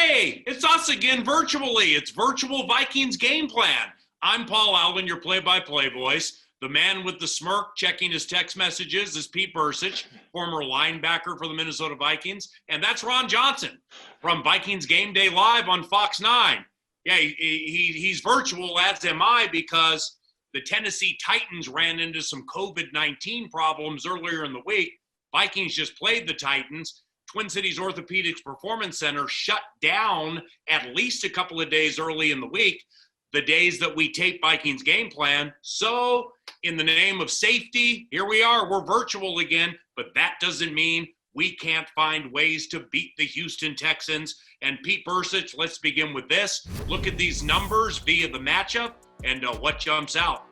Hey, it's us again virtually. It's virtual Vikings game plan. I'm Paul Alvin, your play-by-play voice. The man with the smirk checking his text messages is Pete Bercich, former linebacker for the Minnesota Vikings. And that's Ron Johnson from Vikings Game Day Live on Fox 9. Yeah, he's virtual, as am I, because the Tennessee Titans ran into some COVID-19 problems earlier in the week. Vikings just played the Titans. Twin Cities Orthopedics Performance Center shut down at least a couple of days early in the week, the days that we tape Vikings game plan. So in the name of safety, here we are. We're virtual again, but that doesn't mean we can't find ways to beat the Houston Texans. And Pete Bercich, let's begin with this. Look at these numbers via the matchup and what jumps out.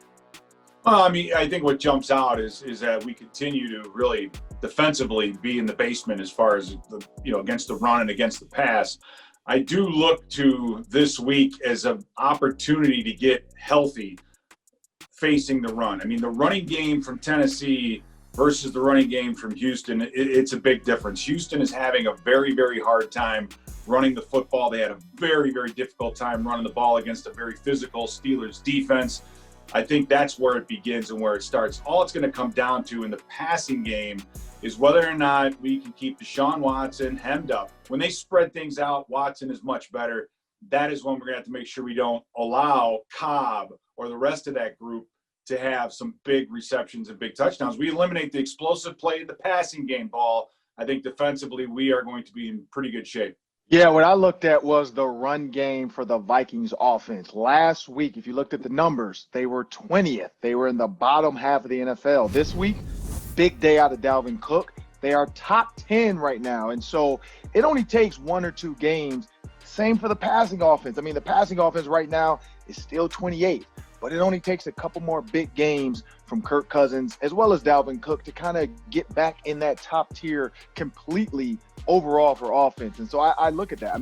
Well, I think what jumps out is that we continue to really defensively be in the basement as far as against the run and against the pass. I do look to this week as an opportunity to get healthy facing the run. The running game from Tennessee versus the running game from Houston, it's a big difference. Houston is having a very, very hard time running the football. They had a very, very difficult time running the ball against a very physical Steelers defense. I think that's where it begins and where it starts. All it's going to come down to in the passing game is whether or not we can keep Deshaun Watson hemmed up. When they spread things out, Watson is much better. That is when we're going to have to make sure we don't allow Cobb or the rest of that group to have some big receptions and big touchdowns. We eliminate the explosive play in the passing game ball. I think defensively we are going to be in pretty good shape. Yeah, what I looked at was the run game for the Vikings offense. Last week, if you looked at the numbers, they were 20th. They were in the bottom half of the NFL. This week, big day out of Dalvin Cook. They are top 10 right now. And so it only takes one or two games. Same for the passing offense. The passing offense right now is still 28th. But it only takes a couple more big games from Kirk Cousins as well as Dalvin Cook to kind of get back in that top tier completely overall for offense. And so I look at that.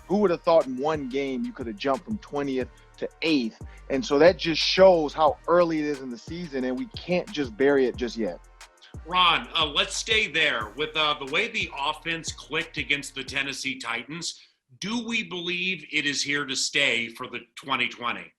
Who would have thought in one game you could have jumped from 20th to 8th? And so that just shows how early it is in the season, and we can't just bury it just yet. Ron, let's stay there. With the way the offense clicked against the Tennessee Titans, do we believe it is here to stay for the 2020?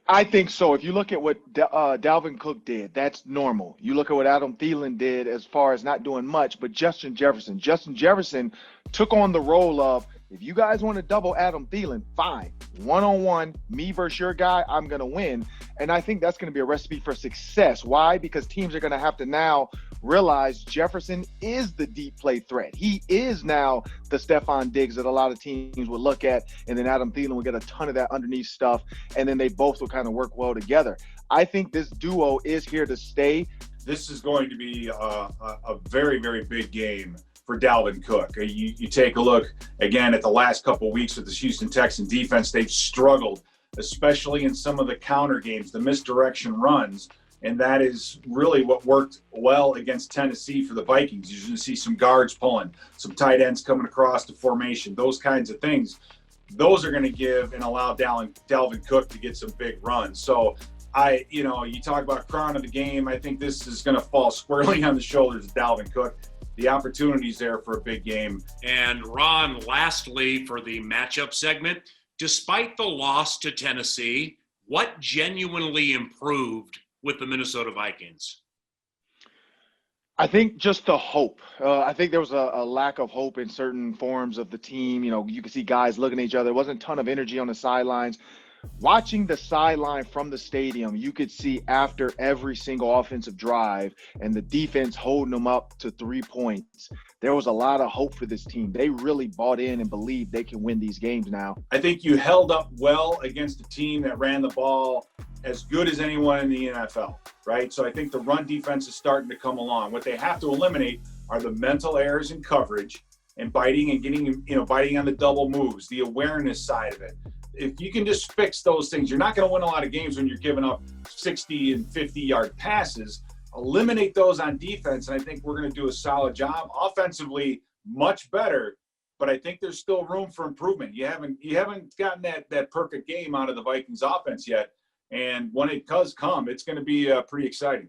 I think so. If you look at what Dalvin Cook did, that's normal. You look at what Adam Thielen did as far as not doing much, but Justin Jefferson took on the role of, if you guys want to double Adam Thielen, fine. One-on-one, me versus your guy, I'm going to win. And I think that's going to be a recipe for success. Why? Because teams are going to have to now realize Jefferson is the deep play threat. He is now the Stephon Diggs that a lot of teams would look at, and then Adam Thielen will get a ton of that underneath stuff, and then they both will kind of work well together. I think this duo is here to stay. This is going to be a very, very big game for Dalvin Cook. You take a look, again, at the last couple of weeks with the Houston Texans defense. They've struggled, especially in some of the counter games, the misdirection runs, and that is really what worked well against Tennessee for the Vikings. You're going to see some guards pulling, some tight ends coming across the formation, those kinds of things. Those are going to give and allow Dalvin Cook to get some big runs. So you talk about crown of the game. I think this is going to fall squarely on the shoulders of Dalvin Cook. The opportunity's there for a big game. And Ron, lastly, for the matchup segment, despite the loss to Tennessee, what genuinely improved with the Minnesota Vikings? I think just the hope. I think there was a lack of hope in certain forms of the team. You could see guys looking at each other. There wasn't a ton of energy on the sidelines. Watching the sideline from the stadium, you could see after every single offensive drive and the defense holding them up to 3 points, there was a lot of hope for this team. They really bought in and believed they can win these games now. I think you held up well against a team that ran the ball as good as anyone in the NFL, right? So I think the run defense is starting to come along. What they have to eliminate are the mental errors in coverage and biting and getting, biting on the double moves, the awareness side of it. If you can just fix those things, you're not going to win a lot of games when you're giving up 60 and 50-yard passes. Eliminate those on defense, and I think we're going to do a solid job. Offensively, much better, but I think there's still room for improvement. You haven't gotten that perfect game out of the Vikings offense yet, and when it does come, it's going to be pretty exciting.